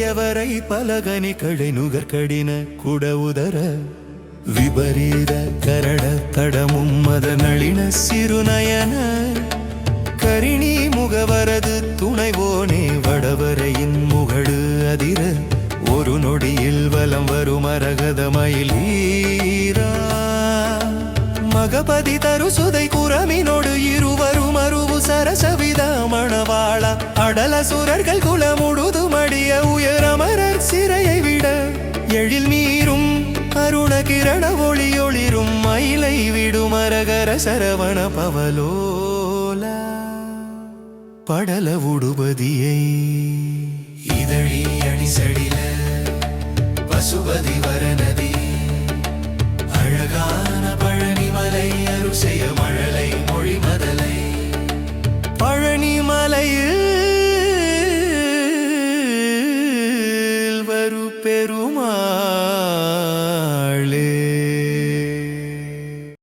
ಎವರೈ ಪಲಗನಿ ಕಡೆ ನುಗರ್ ಕಡಿನ ಕುಡ ಉದರ ವಿಪರೀತ ಕರಡ ತಡ ಮುಮ್ಮದ ನಳಿನ ಸಿರುನಯನ கரிணி முகவரது துணைவோனே வடவரையின் முகடு அதிர ஒரு நொடியில் வலம் வரும் அரகதமயிலீரா மகபதி தரு சுதை குரமினோடு இருவரும் அருவு சரசவித மணவாள அடல சுரர்கள் குலமுழுது மடிய உயரமரர் சிறையை விட எழில் மீறும் அருண கிரண ஒளியொளிரும் மயிலை விடும் அரகர சரவண பவலோலா படல உடுபதியை இதழி அணிசடில பசுபதி வரநதி அழகான பழனிமலை அருசெய மழலை மொழி மதலை பழனிமலையில் வரு பெருமா